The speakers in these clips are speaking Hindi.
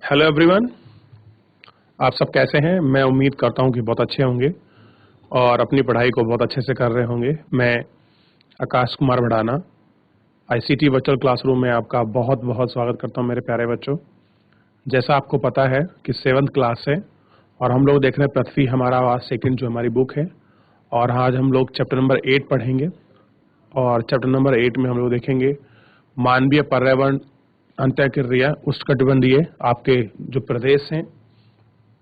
हेलो एवरीवन, आप सब कैसे हैं? मैं उम्मीद करता हूं कि बहुत अच्छे होंगे और अपनी पढ़ाई को बहुत अच्छे से कर रहे होंगे। मैं Akash Kumar Bhadana ICT virtual classroom में आपका बहुत बहुत स्वागत करता हूं मेरे प्यारे बच्चों। जैसा आपको पता है कि 7th क्लास है और हम लोग देख रहे हैं पृथ्वी हमारा आज सेकंड जो हमारी बुक है और आज हम लोग चैप्टर नंबर 8 पढ़ेंगे और चैप्टर नंबर 8 में हम लोग देखेंगे मानवीय पर्यावरण अंतःक्रिया उष्णकटिबंधीय आपके जो प्रदेश हैं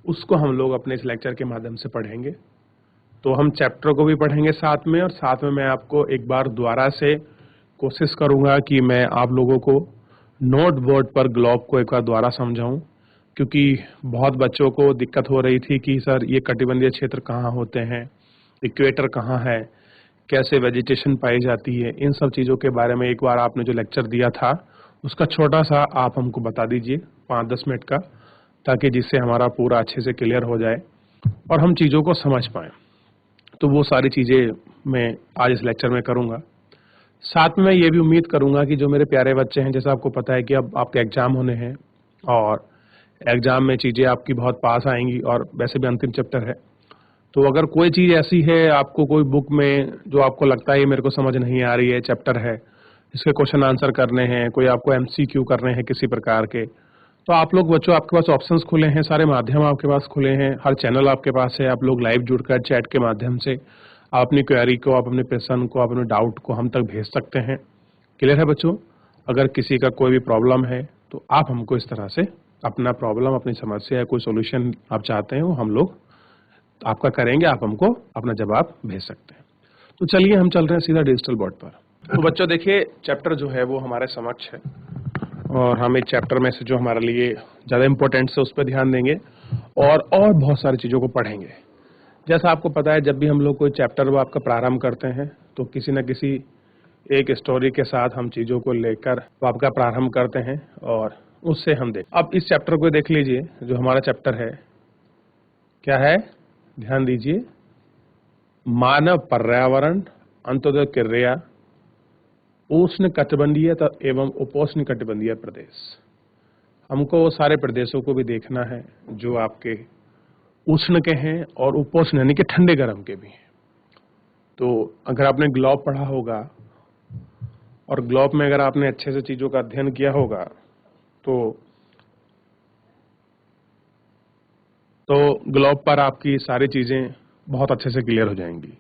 उसको हम लोग अपने इस लेक्चर के माध्यम से पढ़ेंगे। तो हम चैप्टर को भी पढ़ेंगे साथ में और साथ में मैं आपको एक बार दोबारा से कोशिश करूंगा कि मैं आप लोगों को नोट बोर्ड पर ग्लोब को एक बार दोबारा समझाऊं, क्योंकि बहुत बच्चों को दिक्कत हो रही थी कि सर ये कटिबंधीय क्षेत्र कहाँ होते हैं, इक्वेटर कहाँ है, कैसे वेजिटेशन पाई जाती है, इन सब चीज़ों के बारे में एक बार आपने जो लेक्चर दिया था उसका छोटा सा आप हमको बता दीजिए 5-10 मिनट का, ताकि जिससे हमारा पूरा अच्छे से क्लियर हो जाए और हम चीज़ों को समझ पाएं। तो वो सारी चीज़ें मैं आज इस लेक्चर में करूंगा। साथ में मैं ये भी उम्मीद करूंगा कि जो मेरे प्यारे बच्चे हैं, जैसा आपको पता है कि अब आपके एग्जाम होने हैं और एग्जाम में चीज़ें आपकी बहुत पास आएंगी और वैसे भी अंतिम चैप्टर है। तो अगर कोई चीज़ ऐसी है आपको कोई बुक में जो आपको लगता है मेरे को समझ नहीं आ रही है, चैप्टर है इसके क्वेश्चन आंसर करने हैं, कोई आपको एमसीक्यू करने हैं किसी प्रकार के, तो आप लोग बच्चों आपके पास ऑप्शंस खुले हैं, सारे माध्यम आपके पास खुले हैं, हर चैनल आपके पास है। आप लोग लाइव जुड़कर चैट के माध्यम से आप अपनी क्वेरी को, आप अपने प्रश्न को, आप अपने डाउट को हम तक भेज सकते हैं। क्लियर है बच्चों? अगर किसी का कोई भी प्रॉब्लम है तो आप हमको इस तरह से अपना प्रॉब्लम, अपनी समस्या या कोई सोल्यूशन आप चाहते हैं वो हम लोग आपका करेंगे, आप हमको अपना जवाब भेज सकते हैं। तो चलिए हम चल रहे हैं सीधा डिजिटल बोर्ड पर। तो बच्चों देखिए, चैप्टर जो है वो हमारे समक्ष है और हम इस चैप्टर में से जो हमारे लिए ज़्यादा इम्पोर्टेंट है उस पर ध्यान देंगे और बहुत सारी चीज़ों को पढ़ेंगे। जैसा आपको पता है, जब भी हम लोग कोई चैप्टर वो आपका प्रारंभ करते हैं तो किसी न किसी एक स्टोरी के साथ हम चीज़ों को लेकर वो आपका प्रारंभ करते हैं और उससे हम देख। अब इस चैप्टर को देख लीजिए, जो हमारा चैप्टर है क्या है, ध्यान दीजिए, मानव पर्यावरण अंतःक्रिया उष्ण कटिबंधीय एवं उपोष्ण कटिबंधीय प्रदेश। हमको वो सारे प्रदेशों को भी देखना है जो आपके उष्ण के हैं और उपोष्ण यानी कि ठंडे गर्म के भी हैं। तो अगर आपने ग्लोब पढ़ा होगा और ग्लोब में अगर आपने अच्छे से चीज़ों का अध्ययन किया होगा तो ग्लोब पर आपकी सारी चीज़ें बहुत अच्छे से क्लियर हो जाएंगी।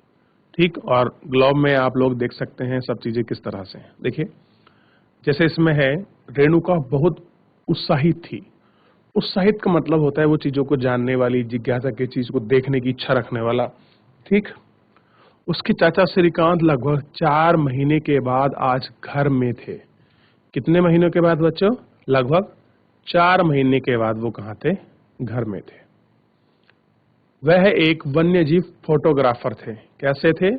ठीक, और ग्लोब में आप लोग देख सकते हैं सब चीज़ें किस तरह से हैं। देखिए, जैसे इसमें है, रेणुका बहुत उत्साहित थी। उत्साहित का मतलब होता है वो चीज़ों को जानने वाली, जिज्ञासा की चीज़ को देखने की इच्छा रखने वाला। ठीक, उसके चाचा श्रीकांत लगभग 4 महीने के बाद आज घर में थे। कितने महीनों के बाद बच्चों? लगभग 4 महीने के बाद वो कहाँ थे? घर में थे। वह एक वन्यजीव फोटोग्राफर थे। कैसे थे?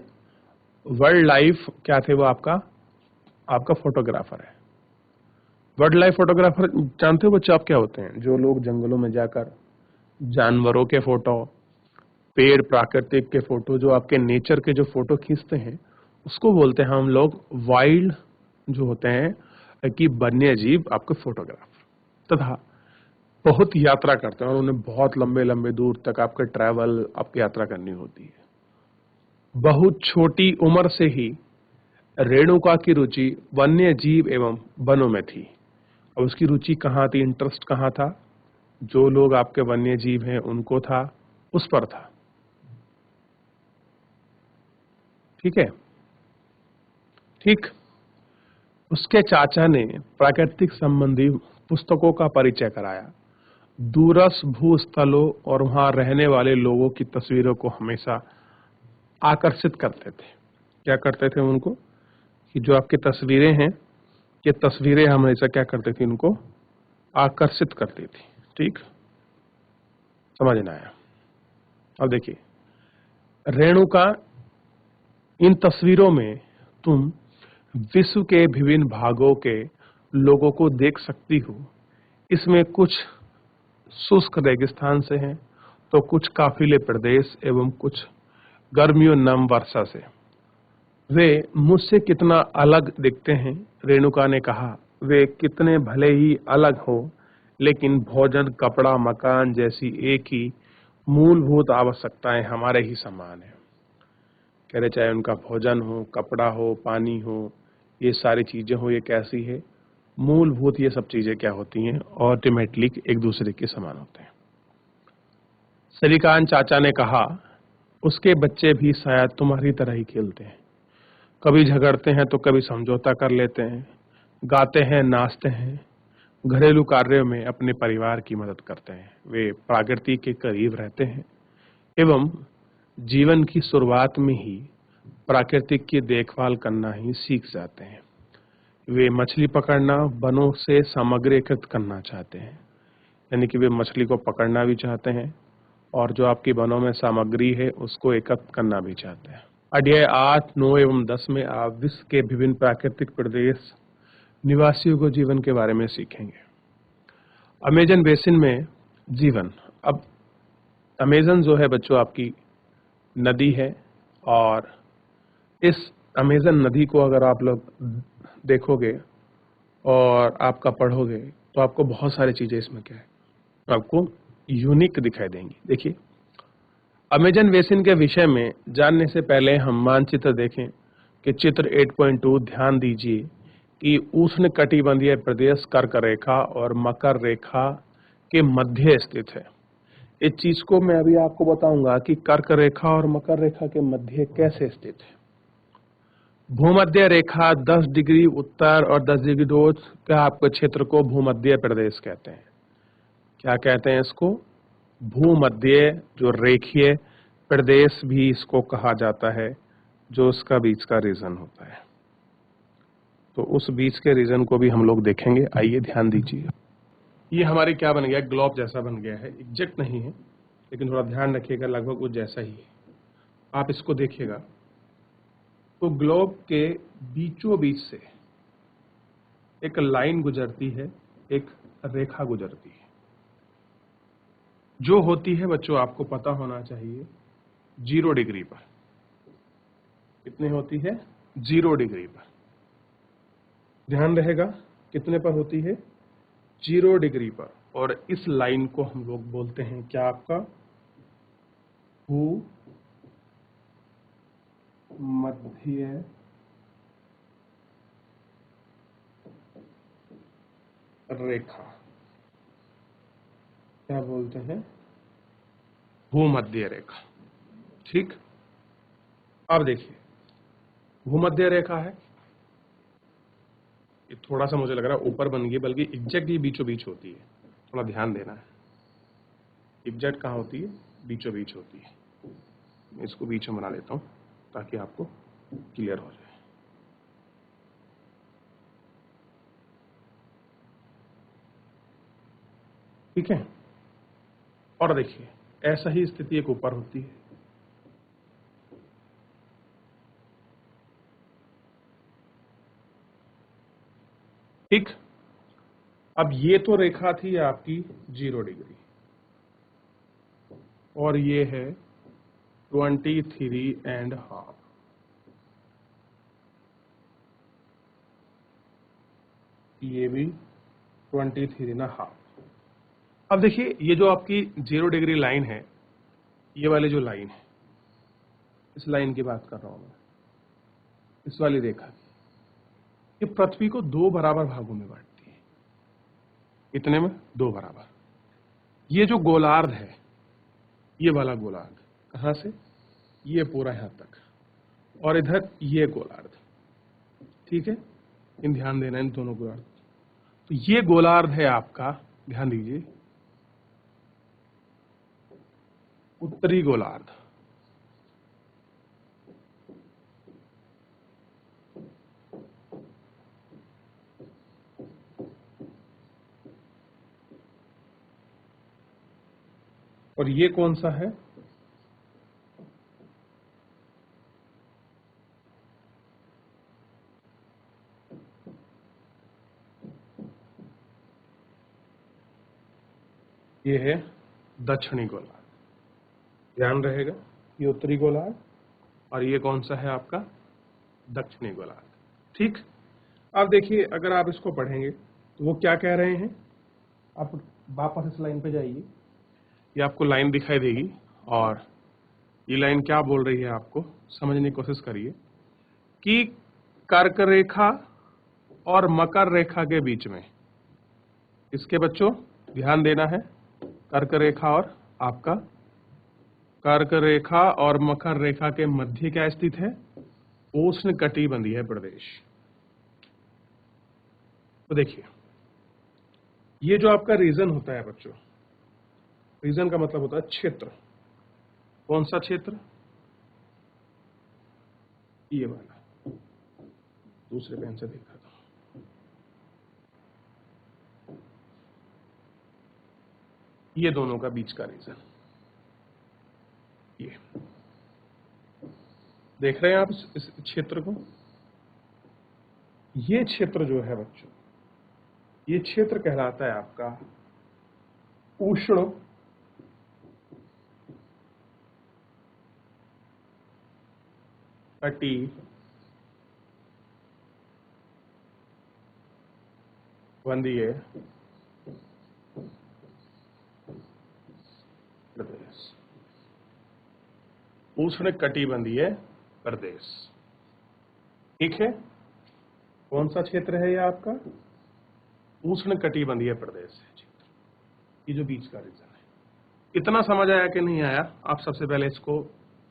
वाइल्ड लाइफ क्या थे वो? आपका फोटोग्राफर है। वाइल्ड लाइफ फोटोग्राफर जानते हो बच्चों आप क्या होते हैं? जो लोग जंगलों में जाकर जानवरों के फोटो, पेड़, प्राकृतिक के फोटो, जो आपके नेचर के जो फोटो खींचते हैं उसको बोलते हैं हम लोग वाइल्ड, जो होते हैं कि वन्य जीव आपके फोटोग्राफर। तथा बहुत यात्रा करते हैं और उन्हें बहुत लंबे लंबे दूर तक आपके ट्रैवल, आपकी यात्रा करनी होती है। बहुत छोटी उम्र से ही रेणुका की रुचि वन्य जीव एवं वनों में थी। और उसकी रुचि कहाँ थी, इंटरेस्ट कहाँ था? जो लोग आपके वन्य जीव हैं उनको था, उस पर था। ठीक है, ठीक। उसके चाचा ने प्राकृतिक संबंधी पुस्तकों का परिचय कराया। दूरस्थ भूस्थलों और वहां रहने वाले लोगों की तस्वीरों को हमेशा आकर्षित करते थे। क्या करते थे उनको? कि जो आपकी तस्वीरें हैं, ये तस्वीरें हमेशा क्या करती थी? उनको आकर्षित करती थी। ठीक, समझ में आया? अब देखिए, रेणुका, इन तस्वीरों में तुम विश्व के विभिन्न भागों के लोगों को देख सकती हो। इसमें कुछ शुष्क रेगिस्तान से हैं तो कुछ काफिले प्रदेश एवं कुछ गर्मियों नम वर्षा से। वे मुझसे कितना अलग दिखते हैं, रेणुका ने कहा। वे कितने भले ही अलग हो, लेकिन भोजन, कपड़ा, मकान जैसी एक ही मूलभूत आवश्यकताएं हमारे ही समान है। कह रहे चाहे उनका भोजन हो, कपड़ा हो, पानी हो, ये सारी चीजें हो, ये कैसी है मूलभूत, ये सब चीजें क्या होती हैं, अल्टीमेटली एक दूसरे के समान होते हैं। श्रीकांत चाचा ने कहा, उसके बच्चे भी शायद तुम्हारी तरह ही खेलते हैं, कभी झगड़ते हैं तो कभी समझौता कर लेते हैं, गाते हैं, नाचते हैं, घरेलू कार्यों में अपने परिवार की मदद करते हैं। वे प्रकृति के करीब रहते हैं एवं जीवन की शुरुआत में ही प्राकृतिक की देखभाल करना ही सीख जाते हैं। वे मछली पकड़ना, वनों से सामग्री एकत्रित करना चाहते हैं, यानी कि वे मछली को पकड़ना भी चाहते हैं और जो आपकी वनों में सामग्री है उसको एकत्र करना भी चाहते हैं। अध्याय 8, 9 एवं 10 में आप विश्व के विभिन्न प्राकृतिक प्रदेश निवासियों को जीवन के बारे में सीखेंगे। अमेजन बेसिन में जीवन। अब अमेजन जो है बच्चों आपकी नदी है, और इस अमेजन नदी को अगर आप लोग देखोगे और आपका पढ़ोगे तो आपको बहुत सारी चीजें इसमें क्या है आपको यूनिक दिखाई देंगी। देखिए, अमेजन बेसिन के विषय में जानने से पहले हम मानचित्र देखें कि चित्र 8.2 ध्यान दीजिए कि उष्णकटिबंधीय प्रदेश कर्क रेखा और मकर रेखा के मध्य स्थित है। इस चीज को मैं अभी आपको बताऊंगा कि कर्क रेखा और मकर रेखा के मध्य कैसे स्थित है। भूमध्य रेखा 10 डिग्री उत्तर और 10 डिग्री दक्षिण का आपके क्षेत्र को भूमध्य प्रदेश कहते हैं। क्या कहते हैं इसको? भूमध्य जो रेखीय प्रदेश भी इसको कहा जाता है, जो उसका बीच का रीजन होता है। तो उस बीच के रीजन को भी हम लोग देखेंगे। आइए ध्यान दीजिए। ये हमारे क्या बन गया, ग्लोब जैसा बन गया है। एग्जैक्ट नहीं है लेकिन थोड़ा ध्यान रखिएगा, लगभग वो जैसा ही है। आप इसको देखिएगा तो ग्लोब के बीचों बीच से एक लाइन गुजरती है, एक रेखा गुजरती है, जो होती है बच्चों आपको पता होना चाहिए 0 डिग्री पर। कितने होती है? 0 डिग्री पर। ध्यान रहेगा कितने पर होती है? 0 डिग्री पर। और इस लाइन को हम लोग बोलते हैं क्या? आपका भूमध्य रेखा। क्या बोलते हैं? भूमध्य रेखा। ठीक। अब देखिए, भूमध्य रेखा है, ये थोड़ा सा मुझे लग रहा है ऊपर बन गई, बल्कि एग्जैक्ट ये बीचों बीच होती है। थोड़ा ध्यान देना है, एग्जैक्ट कहाँ होती है? बीचों बीच होती है। मैं इसको बीच में बना लेता हूं ताकि आपको क्लियर हो जाए। ठीक है। और देखिए, ऐसा ही स्थिति एक ऊपर होती है। ठीक। अब ये तो रेखा थी आपकी 0 डिग्री, और ये है 23.5। ये भी 23.5। अब देखिए, ये जो आपकी 0 डिग्री लाइन है, ये वाली जो लाइन है, इस लाइन की बात कर रहा हूं मैं, इस वाली रेखा की, ये पृथ्वी को 2 बराबर भागों में बांटती है। इतने में 2 बराबर। ये जो गोलार्ध है, ये वाला गोलार्ध कहां से? ये पूरा यहां तक, और इधर ये गोलार्ध। ठीक है, इन ध्यान देना इन दोनों गोलार्ध। तो ये गोलार्ध है आपका, ध्यान दीजिए, उत्तरी गोलार्ध। और ये कौन सा है? ये है दक्षिणी गोलार्ध। ध्यान रहेगा, ये उत्तरी गोलार्ध और ये कौन सा है आपका? दक्षिणी गोलार्ध। ठीक। अब देखिए, अगर आप इसको पढ़ेंगे तो वो क्या कह रहे हैं आप वापस इस लाइन पे जाइए, ये आपको लाइन दिखाई देगी और ये लाइन क्या बोल रही है आपको समझने की कोशिश करिए कि कर्क रेखा और मकर रेखा के बीच में, इसके बच्चों ध्यान देना है, कर्क रेखा और आपका कर्क रेखा और मकर रेखा के मध्य क्या स्थित है? उष्णकटिबंधीय प्रदेश। तो देखिए, ये जो आपका रीजन होता है बच्चों, रीजन का मतलब होता है क्षेत्र। कौन सा क्षेत्र? ये वाला, दूसरे पेन से देखा था। ये दोनों का बीच का रीजन, ये देख रहे हैं आप इस क्षेत्र को? ये क्षेत्र जो है बच्चों, ये क्षेत्र कहलाता है आपका उष्ण कटिबंधीय प्रदेश। उष्ण कटिबंधीय प्रदेश, ठीक है। कौन सा क्षेत्र है ये आपका? उष्ण कटिबंधीय प्रदेश है क्षेत्र, ये जो बीच का रीजन है। इतना समझ आया कि नहीं आया? आप सबसे पहले इसको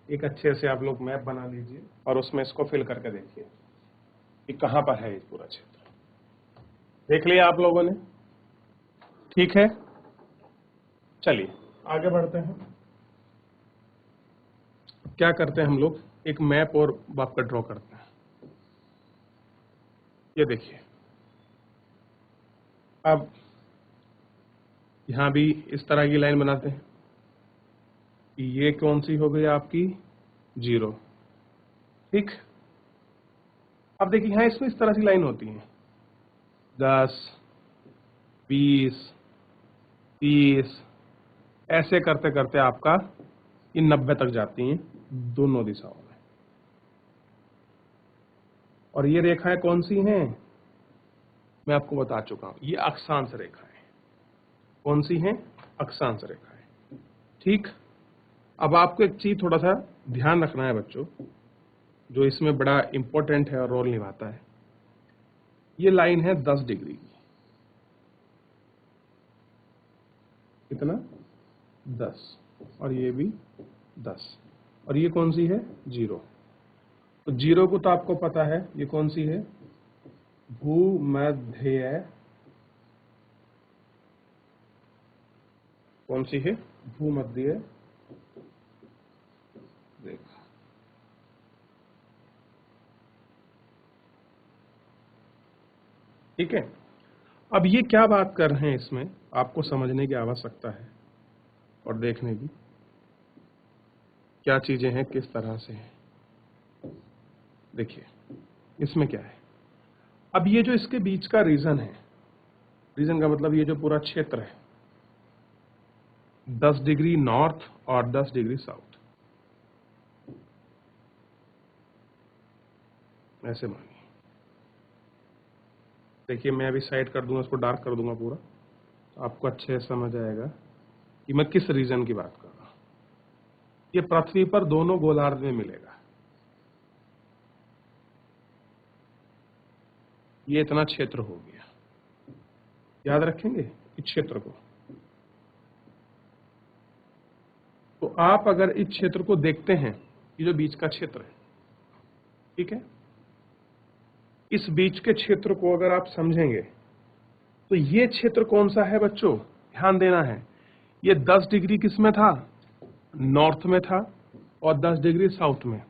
एक अच्छे से आप लोग मैप बना लीजिए और उसमें इसको फिल करके देखिए कि कहां पर है ये पूरा क्षेत्र। देख लिया आप लोगों ने? ठीक है, चलिए आगे बढ़ते हैं। क्या करते हैं हम लोग, एक मैप और आपका ड्रॉ करते हैं। ये देखिए, अब यहां भी इस तरह की लाइन बनाते हैं। ये कौन सी हो गई आपकी? 0, ठीक। अब देखिए यहां इसमें इस तरह की लाइन होती है, 10, 20, 30, ऐसे करते करते आपका ये 90 तक जाती हैं दोनों दिशाओं में। और ये रेखाएं कौन सी हैं? मैं आपको बता चुका हूं, ये अक्षांश रेखाएं। कौन सी हैं? अक्षांश रेखाएं, ठीक। अब आपको एक चीज थोड़ा सा ध्यान रखना है बच्चों, जो इसमें बड़ा इंपॉर्टेंट है और रोल निभाता है। ये लाइन है 10 डिग्री की, कितना? 10, और ये भी 10, और ये कौन सी है? 0। तो 0 को तो आपको पता है, ये कौन सी है? भूमध्य, कौन सी है? भूमध्य रेखा, ठीक है। अब ये क्या बात कर रहे हैं, इसमें आपको समझने की आवश्यकता है और देखने की क्या चीजें हैं, किस तरह से हैं। देखिए इसमें क्या है, अब ये जो इसके बीच का रीजन है, रीजन का मतलब ये जो पूरा क्षेत्र है, 10 डिग्री नॉर्थ और 10 डिग्री साउथ, ऐसे मानिए। देखिए मैं अभी साइड कर दूंगा, इसको डार्क कर दूंगा पूरा, तो आपको अच्छे से समझ आएगा कि मैं किस रीजन की बात कर रहा हूं। ये पृथ्वी पर दोनों गोलार्ध में मिलेगा। ये इतना क्षेत्र हो गया, याद रखेंगे इस क्षेत्र को। तो आप अगर इस क्षेत्र को देखते हैं, ये जो बीच का क्षेत्र है, ठीक है, इस बीच के क्षेत्र को अगर आप समझेंगे तो ये क्षेत्र कौन सा है बच्चों? ध्यान देना है, ये 10 डिग्री किस में था? नॉर्थ में था, और 10 डिग्री साउथ में।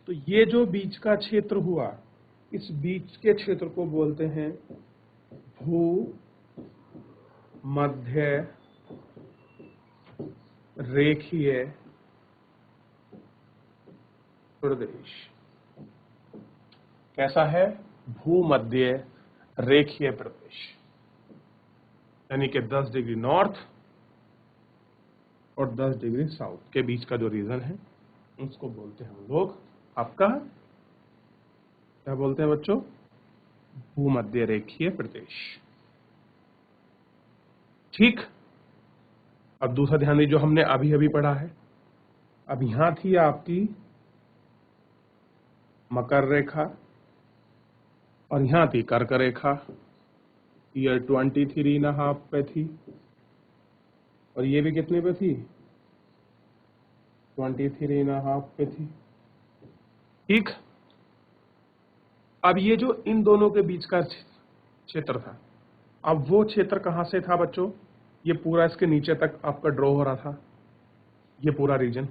तो ये जो बीच का क्षेत्र हुआ, इस बीच के क्षेत्र को बोलते हैं भू मध्य रेखीय प्रदेश। कैसा है? भूमध्य रेखीय प्रदेश, यानी कि 10 डिग्री नॉर्थ और 10 डिग्री साउथ के बीच का जो रीजन है, उसको बोलते हैं हम लोग आपका, क्या बोलते हैं बच्चों? भूमध्य रेखीय प्रदेश। ठीक। अब दूसरा ध्यान दीजिए, जो हमने अभी अभी पढ़ा है, अब यहां थी आपकी मकर रेखा और यहां थी कर्क रेखा। ईयर 23.5 पे थी और ये भी कितने पे थी? 23.5 पे थी। ठीक। अब ये जो इन दोनों के बीच का क्षेत्र था, अब वो क्षेत्र कहां से था बच्चों? ये पूरा इसके नीचे तक आपका ड्रॉ हो रहा था, ये पूरा रीजन।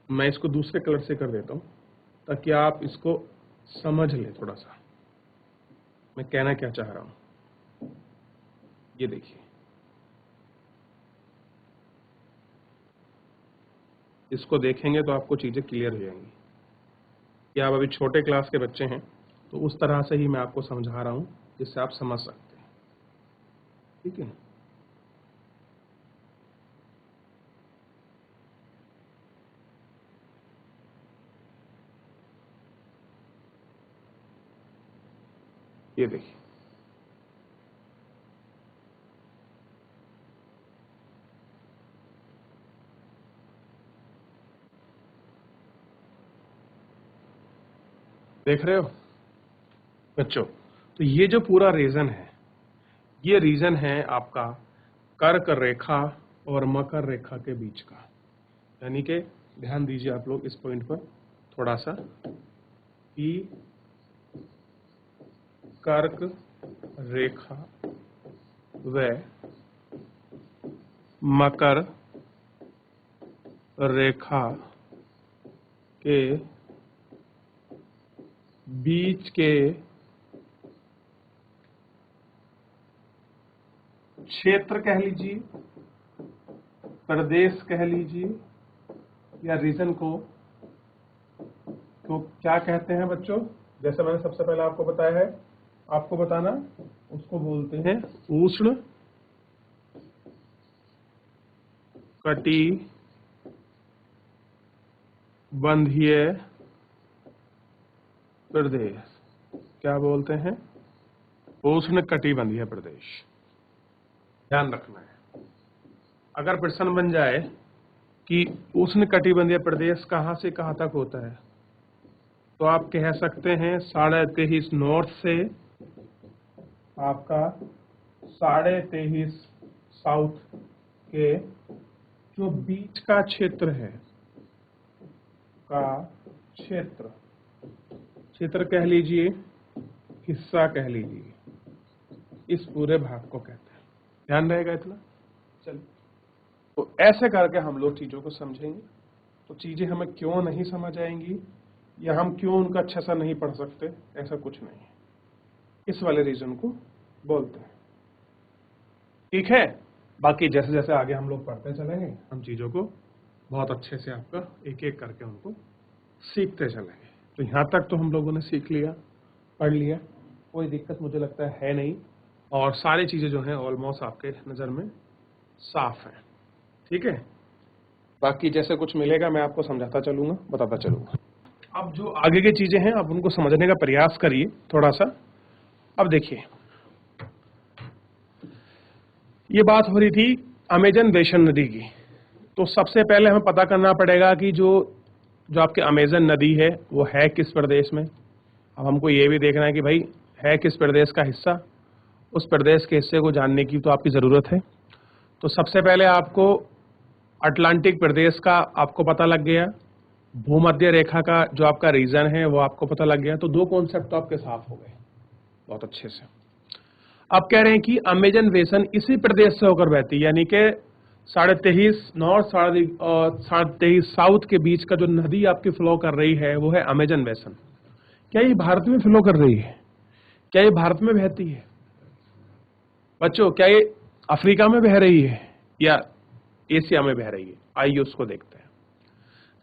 मैं इसको दूसरे कलर से कर देता हूं ताकि आप इसको समझ लें थोड़ा सा मैं कहना क्या चाह रहा हूं। ये देखिए, इसको देखेंगे तो आपको चीजें क्लियर हो जाएंगी कि आप अभी छोटे क्लास के बच्चे हैं, तो उस तरह से ही मैं आपको समझा रहा हूं जिससे आप समझ सकते हैं। ठीक है। ये देखिए, देख रहे हो बच्चों? तो ये जो पूरा रीजन है, ये रीजन है आपका कर्क रेखा और मकर रेखा के बीच का। यानी कि ध्यान दीजिए आप लोग इस पॉइंट पर थोड़ा सा कि कर्क रेखा व मकर रेखा के बीच के क्षेत्र कह लीजिए, प्रदेश कह लीजिए, या रीजन को तो क्या कहते हैं बच्चों? जैसे मैंने सबसे पहले आपको बताया है, आपको बताना, उसको बोलते हैं उष्ण कटिबंधीय प्रदेश। क्या बोलते हैं? उष्ण कटिबंधीय प्रदेश। ध्यान रखना है, अगर प्रश्न बन जाए कि उष्ण कटिबंधीय प्रदेश कहां से कहां तक होता है, तो आप कह सकते हैं 23.5 नॉर्थ से आपका 23.5 साउथ के जो बीच का क्षेत्र है, का क्षेत्र कह लीजिए, हिस्सा कह लीजिए, इस पूरे भाग को कहते हैं। ध्यान रहेगा इतना? चलिए, तो ऐसे करके हम लोग चीजों को समझेंगे। तो चीजें हमें क्यों नहीं समझ आएंगी या हम क्यों उनका अच्छा सा नहीं पढ़ सकते, ऐसा कुछ नहीं है। इस वाले रीजन को बोलते हैं। ठीक है। बाकी जैसे जैसे आगे हम लोग पढ़ते चलेंगे, हम चीजों को बहुत अच्छे से आपका एक एक करके उनको सीखते चलेंगे। तो यहां तक तो हम लोगों ने सीख लिया, पढ़ लिया, कोई दिक्कत मुझे लगता है नहीं, और सारी चीजें जो हैं ऑलमोस्ट आपके नजर में साफ है। ठीक है। बाकी जैसे कुछ मिलेगा मैं आपको समझाता चलूंगा, बताता चलूंगा। अब जो आगे की चीजें हैं आप उनको समझने का प्रयास करिए थोड़ा सा। अब देखिए, ये बात हो रही थी अमेजन बेसिन नदी की। तो सबसे पहले हमें पता करना पड़ेगा कि जो आपके अमेजन नदी है वो है किस प्रदेश में। अब हमको ये भी देखना है कि भाई है किस प्रदेश का हिस्सा। उस प्रदेश के हिस्से को जानने की तो आपकी ज़रूरत है। तो सबसे पहले आपको अटलांटिक प्रदेश का आपको पता लग गया, भूमध्य रेखा का जो आपका रीजन है वो आपको पता लग गया। तो दो कॉन्सेप्ट तो आपके साफ हो गए बहुत अच्छे से। अब कह रहे हैं कि अमेजन बेसिन इसी प्रदेश से होकर बहती है, यानी कि 23.5 नॉर्थ 23.5 साउथ के बीच का जो नदी आपकी फ्लो कर रही है वो है अमेजन बेसिन। क्या ये भारत में फ्लो कर रही है? क्या ये भारत में बहती है बच्चों? क्या ये अफ्रीका में बह रही है या एशिया में बह रही है? आइए उसको देखते हैं।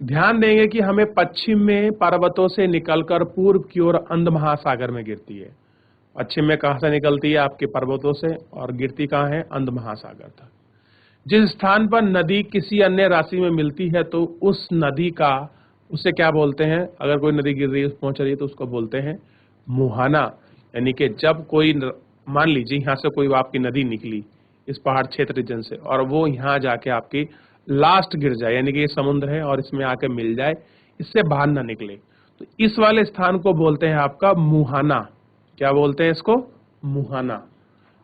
ध्यान देंगे कि हमें पश्चिम में पर्वतों से निकलकर पूर्व की ओर अंध महासागर में गिरती है। पश्चिम में कहां से निकलती है? आपके पर्वतों से, और गिरती कहां है? अंध महासागर तक। जिस स्थान पर नदी किसी अन्य राशि में मिलती है तो उस नदी का, उसे क्या बोलते हैं? अगर कोई नदी गिर रही है, पहुंच रही है, तो उसको बोलते हैं मुहाना। यानी कि जब कोई मान लीजिए यहाँ से कोई आपकी नदी निकली इस पहाड़ क्षेत्र रीजन से और वो यहाँ जाके आपकी लास्ट गिर जाए, यानी कि ये समुद्र है और इसमें आके मिल जाए, इससे बाहर ना निकले, तो इस वाले स्थान को बोलते हैं आपका मुहाना। क्या बोलते हैं इसको? मुहाना।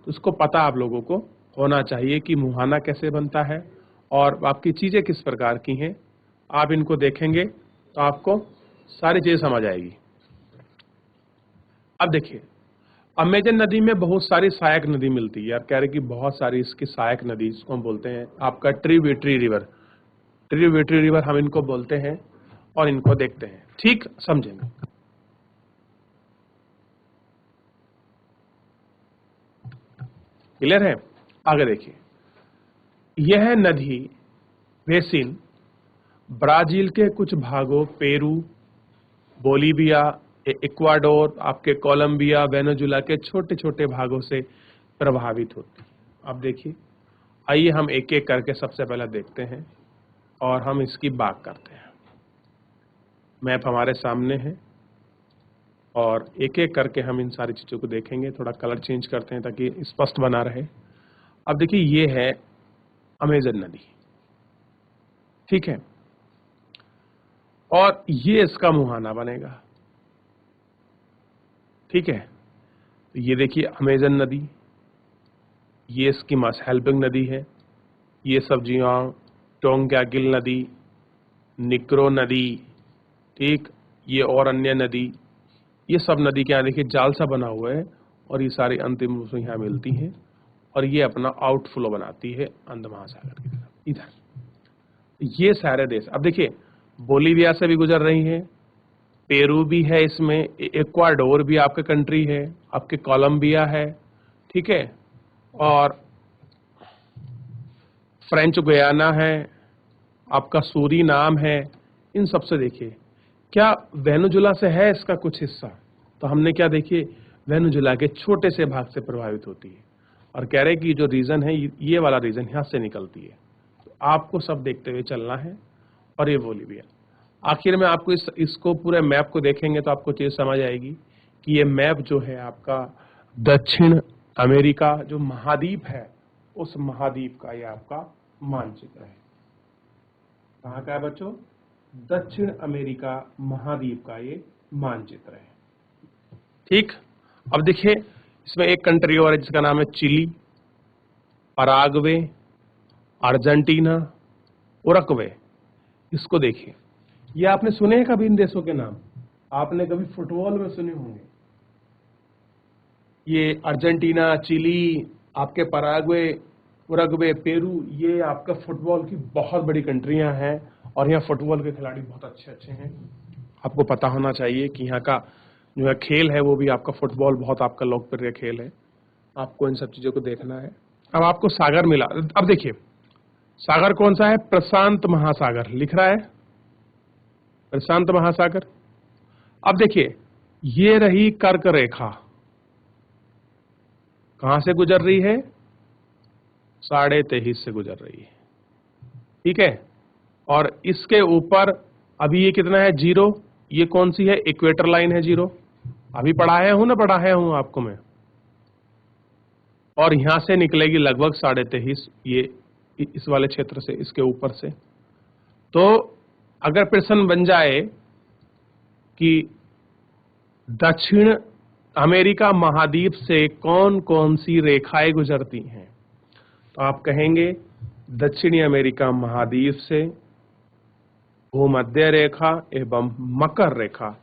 तो इसको पता आप लोगों को होना चाहिए कि मुहाना कैसे बनता है और आपकी चीजें किस प्रकार की हैं। आप इनको देखेंगे तो आपको सारी चीजें समझ आएगी। अब देखिए, अमेजन नदी में बहुत सारी सहायक नदी मिलती है। आप कह रहे कि बहुत सारी इसकी सहायक नदी, इसको हम बोलते हैं आपका ट्रिब्यूटरी रिवर। ट्रिब्यूटरी रिवर हम इनको बोलते हैं और इनको देखते हैं, ठीक समझेंगे। क्लियर है? आगे देखिए, यह नदी बेसिन ब्राजील के कुछ भागों, पेरू, बोलीविया, इक्वाडोर, आपके कोलंबिया, वेनेजुला के छोटे छोटे भागों से प्रभावित होती है। अब देखिए, आइए हम एक एक करके सबसे पहले देखते हैं और हम इसकी बात करते हैं। मैप हमारे सामने है और एक एक करके हम इन सारी चीजों को देखेंगे। थोड़ा कलर चेंज करते हैं ताकि स्पष्ट बना रहे। अब देखिए, ये है अमेजन नदी, ठीक है, और ये इसका मुहाना बनेगा, ठीक है। ये देखिए अमेजन नदी, ये इसकी मस हेल्पिंग नदी है, ये सब्जियां टोंगयागिल नदी, निक्रो नदी, ठीक, ये और अन्य नदी, ये सब नदी क्या देखिए जाल सा बना हुआ है और ये सारी अंतिम रूप से यहाँ मिलती हैं और ये अपना आउटफ्लो बनाती है अंध महासागर की तरफ इधर। ये सारे देश, अब देखिए बोलीविया से भी गुजर रही है, पेरू भी है इसमें, इक्वाडोर भी आपके कंट्री है, आपके कोलंबिया है, ठीक है, और फ्रेंच गुयाना है, आपका सूरीनाम है। इन सबसे देखिए क्या वेनेजुला से है इसका कुछ हिस्सा, तो हमने क्या देखिए वेनेजुला के छोटे से भाग से प्रभावित होती है और कह रहे कि जो रीजन है ये वाला रीजन यहाँ से निकलती है। तो आपको सब देखते हुए चलना है। और ये बोलीविया, आखिर में आपको इसको पूरे मैप को देखेंगे तो आपको चीज समझ आएगी कि ये मैप जो है आपका दक्षिण अमेरिका जो महाद्वीप है उस महाद्वीप का ये आपका मानचित्र है। कहाँ का है बच्चों? दक्षिण अमेरिका महाद्वीप का ये मानचित्र है, ठीक। अब देखिए, इसमें एक कंट्री और है जिसका नाम है चिली, पराग्वे, अर्जेंटीना, उरुग्वे। इसको देखिए, ये आपने सुने हैं कभी इन देशों के नाम? आपने कभी फुटबॉल में सुने होंगे। ये अर्जेंटीना, चिली, आपके पराग्वे, उरुग्वे, पेरू, ये आपका फुटबॉल की बहुत बड़ी कंट्रियां हैं और यहाँ फुटबॉल के खिलाड़ी बहुत अच्छे अच्छे हैं। आपको पता होना चाहिए कि यहाँ का जो है खेल है वो भी आपका फुटबॉल बहुत आपका लोकप्रिय खेल है। आपको इन सब चीजों को देखना है। अब आपको सागर मिला, अब देखिए सागर कौन सा है? प्रशांत महासागर लिख रहा है, प्रशांत महासागर। अब देखिए, ये रही कर्क रेखा, कहां से गुजर रही है? 23.5 से गुजर रही है, ठीक है। और इसके ऊपर अभी ये कितना है? 0। ये कौन सी है? इक्वेटर लाइन है 0। अभी पढ़ाया हूं ना, पढ़ाया हूं आपको मैं। और यहां से निकलेगी लगभग 23.5, ये इस वाले क्षेत्र से, इसके ऊपर से। तो अगर प्रश्न बन जाए कि दक्षिण अमेरिका महाद्वीप से कौन कौन सी रेखाएं गुजरती हैं, तो आप कहेंगे दक्षिणी अमेरिका महाद्वीप से भूमध्य रेखा एवं मकर रेखा,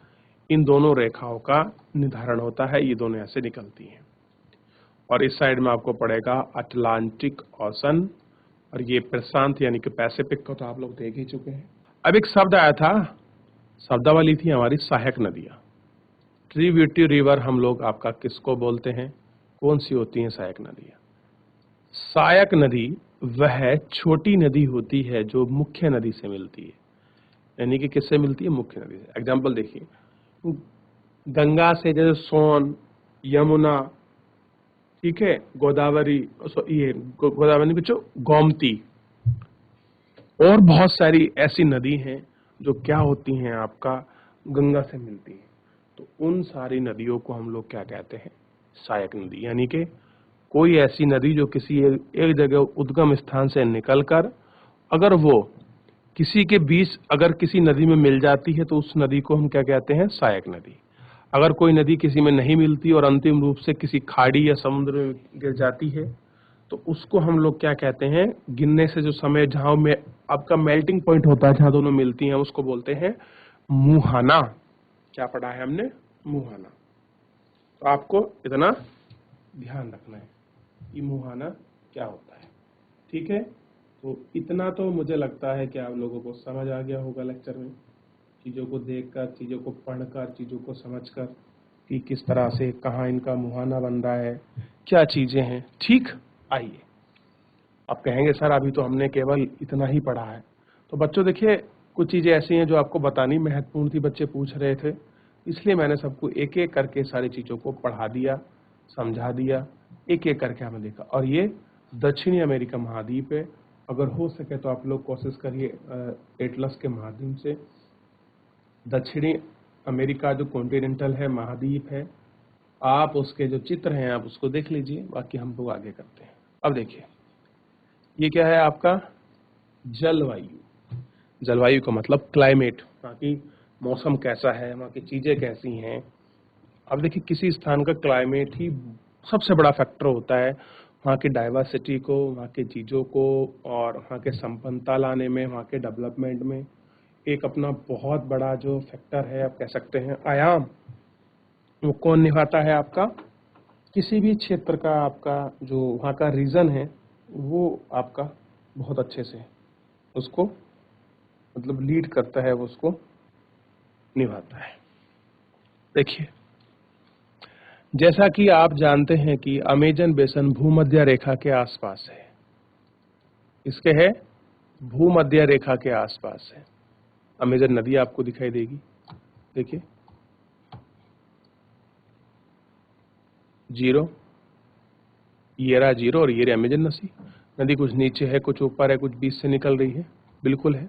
इन दोनों रेखाओं का निर्धारण होता है। ये दोनों ऐसे निकलती हैं। और इस साइड में आपको पड़ेगा अटलांटिक ओशन और ये प्रशांत यानी कि पैसिफिक को तो आप लोग देख ही चुके हैं। अब एक शब्द आया था, शब्दावली थी हमारी सहायक नदियां। ट्रिब्यूटरी रिवर हम लोग आपका किसको बोलते हैं? कौन सी होती हैं सहायक नदियां? सहायक नदी वह छोटी नदी होती है जो मुख्य नदी से मिलती है। यानी कि किससे मिलती है? मुख्य नदी से। एग्जाम्पल देखिए, गंगा से जैसे सोन, यमुना, ठीक है, गोदावरी, ये गोदावरी बच्चों गोमती, और बहुत सारी ऐसी नदी हैं जो क्या होती हैं आपका गंगा से मिलती हैं। तो उन सारी नदियों को हम लोग क्या कहते हैं? सहायक नदी, यानी कि कोई ऐसी नदी जो किसी एक जगह उद्गम स्थान से निकलकर अगर वो किसी के बीच अगर किसी नदी में मिल जाती है तो उस नदी को हम क्या कहते हैं? सहायक नदी। अगर कोई नदी किसी में नहीं मिलती और अंतिम रूप से किसी खाड़ी या समुद्र में गिर जाती है तो उसको हम लोग क्या कहते हैं? गिरने से जो समय जहां में आपका मेल्टिंग पॉइंट होता है, जहां दोनों मिलती हैं, उसको बोलते हैं मुहाना। क्या पढ़ा है हमने? मुहाना। तो आपको इतना ध्यान रखना है कि मुहाना क्या होता है। ठीक है, तो इतना तो मुझे लगता है कि आप लोगों को समझ आ गया होगा लेक्चर में, चीज़ों को देखकर, चीज़ों को पढ़कर, चीज़ों को समझकर कि किस तरह से कहाँ इनका मुहाना बन रहा है, क्या चीज़ें हैं। ठीक, आइए। आप कहेंगे सर अभी तो हमने केवल इतना ही पढ़ा है। तो बच्चों देखिए, कुछ चीज़ें ऐसी हैं जो आपको बतानी महत्वपूर्ण थी, बच्चे पूछ रहे थे, इसलिए मैंने सबको एक एक करके सारी चीज़ों को पढ़ा दिया, समझा दिया, एक एक करके हमें देखा। और ये दक्षिणी अमेरिका महाद्वीप है। अगर हो सके तो आप लोग कोशिश करिए एटलस के माध्यम से दक्षिणी अमेरिका जो कॉन्टिनेंटल है, महाद्वीप है, आप उसके जो चित्र हैं आप उसको देख लीजिए, बाकी हम लोग आगे करते हैं। अब देखिए, ये क्या है आपका? जलवायु। जलवायु का मतलब क्लाइमेट, वहाँ की मौसम कैसा है, वहाँ की चीज़ें कैसी हैं। अब देखिए, किसी स्थान का क्लाइमेट ही सबसे बड़ा फैक्टर होता है वहाँ की डाइवर्सिटी को, वहाँ की चीज़ों को और वहाँ के संपन्नता लाने में, वहाँ के डेवलपमेंट में एक अपना बहुत बड़ा जो फैक्टर है, आप कह सकते हैं आयाम, वो कौन निभाता है? आपका किसी भी क्षेत्र का आपका जो वहाँ का रीजन है वो आपका बहुत अच्छे से उसको मतलब लीड करता है, वो उसको निभाता है। देखिए, जैसा कि आप जानते हैं कि अमेजन बेसिन भूमध्य रेखा के आसपास है। इसके है भूमध्य रेखा के आसपास है। अमेजन नदी आपको दिखाई देगी, देखिए, जीरो, ये रहा जीरो और ये रही अमेजन नदी। कुछ नीचे है, कुछ ऊपर है, कुछ बीच से निकल रही है, बिल्कुल है।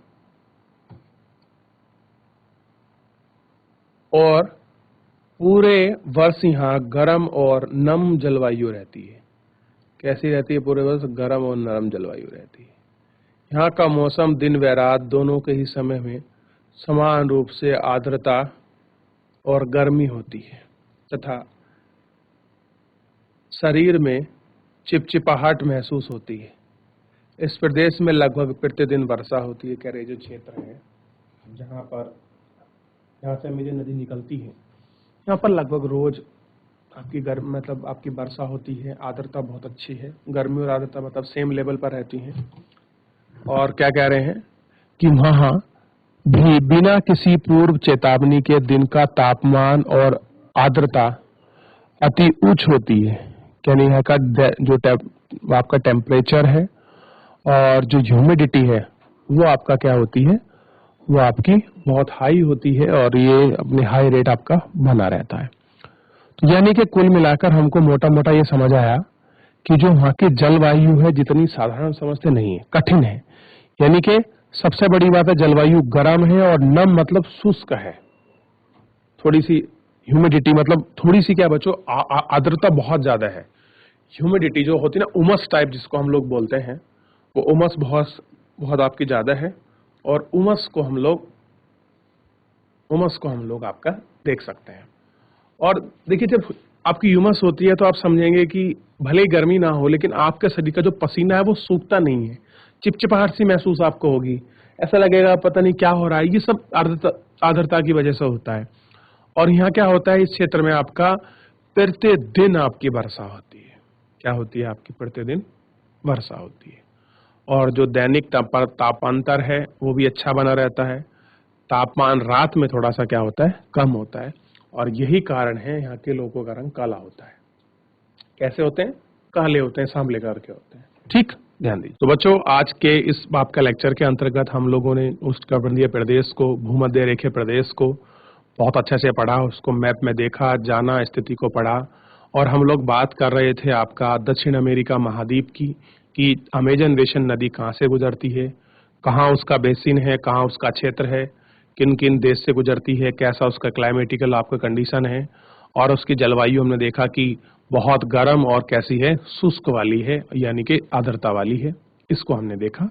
और पूरे वर्ष यहाँ गर्म और नम जलवायु रहती है। कैसी रहती है? पूरे वर्ष गर्म और नरम जलवायु रहती है। यहाँ का मौसम दिन व रात दोनों के ही समय में समान रूप से आर्द्रता और गर्मी होती है तथा शरीर में चिपचिपाहट महसूस होती है। इस प्रदेश में लगभग प्रतिदिन वर्षा होती है। कह रहे जो क्षेत्र है जहाँ से अमेजन नदी निकलती है, यहाँ पर लगभग रोज आपकी मतलब आपकी वर्षा होती है। आर्द्रता बहुत अच्छी है, गर्मी और आर्द्रता मतलब सेम लेवल पर रहती है। और क्या कह रहे हैं कि वहाँ भी बिना किसी पूर्व चेतावनी के दिन का तापमान और आर्द्रता अति उच्च होती है। यानी यहाँ का जो आपका टेम्परेचर है और जो ह्यूमिडिटी है वो आपका क्या होती है? वो आपकी बहुत हाई होती है और ये अपने हाई रेट आपका बना रहता है। तो यानी कि कुल मिलाकर हमको मोटा मोटा ये समझ आया कि जो वहाँ की जलवायु है जितनी साधारण समझते नहीं है, कठिन है। यानी कि सबसे बड़ी बात है जलवायु गर्म है और नम मतलब शुष्क है। थोड़ी सी ह्यूमिडिटी मतलब थोड़ी सी क्या बच्चों, आर्द्रता बहुत ज्यादा है। ह्यूमिडिटी जो होती है ना, उमस टाइप जिसको हम लोग बोलते हैं, वो उमस बहुत बहुत आपकी ज्यादा है। और उमस को हम लोग आपका देख सकते हैं। और देखिए, जब आपकी उमस होती है तो आप समझेंगे कि भले ही गर्मी ना हो लेकिन आपके शरीर का जो पसीना है वो सूखता नहीं है, चिपचिपाहट सी महसूस आपको होगी। ऐसा लगेगा पता नहीं क्या हो रहा है। ये सब आर्द्रता की वजह से होता है। और यहाँ क्या होता है, इस क्षेत्र में आपका प्रतिदिन आपकी वर्षा होती है। क्या होती है? आपकी प्रतिदिन वर्षा होती है। और जो दैनिक तापांतर है वो भी अच्छा बना रहता है। तापमान रात में थोड़ा सा क्या होता है? कम होता है। और यही कारण है यहाँ के लोगों का रंग काला होता है। कैसे होते हैं? काले होते हैं, सांवले कलर के होते हैं। ठीक, ध्यान दीजिए। तो बच्चों, आज के इस आपका लेक्चर के अंतर्गत हम लोगों ने उष्णकटिबंधीय प्रदेश को, भूमध्य रेखीय प्रदेश को बहुत अच्छे से पढ़ा, उसको मैप में देखा, जाना, स्थिति को पढ़ा। और हम लोग बात कर रहे थे आपका दक्षिण अमेरिका महाद्वीप की, कि अमेजन बेसिन नदी कहाँ से गुजरती है, कहाँ उसका बेसिन है, कहाँ उसका क्षेत्र है, किन किन देश से गुजरती है, कैसा उसका क्लाइमेटिकल आपका कंडीशन है। और उसकी जलवायु हमने देखा कि बहुत गर्म और कैसी है, शुष्क वाली है, यानी कि आर्द्रता वाली है। इसको हमने देखा।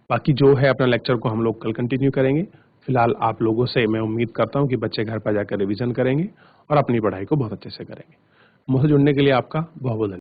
बाकी जो है अपना लेक्चर को हम लोग कल कंटिन्यू करेंगे। फिलहाल आप लोगों से मैं उम्मीद करता हूं कि बच्चे घर पर जाकर रिवीजन करेंगे और अपनी पढ़ाई को बहुत अच्छे से करेंगे। मुझसे जुड़ने के लिए आपका बहुत बहुत धन्यवाद।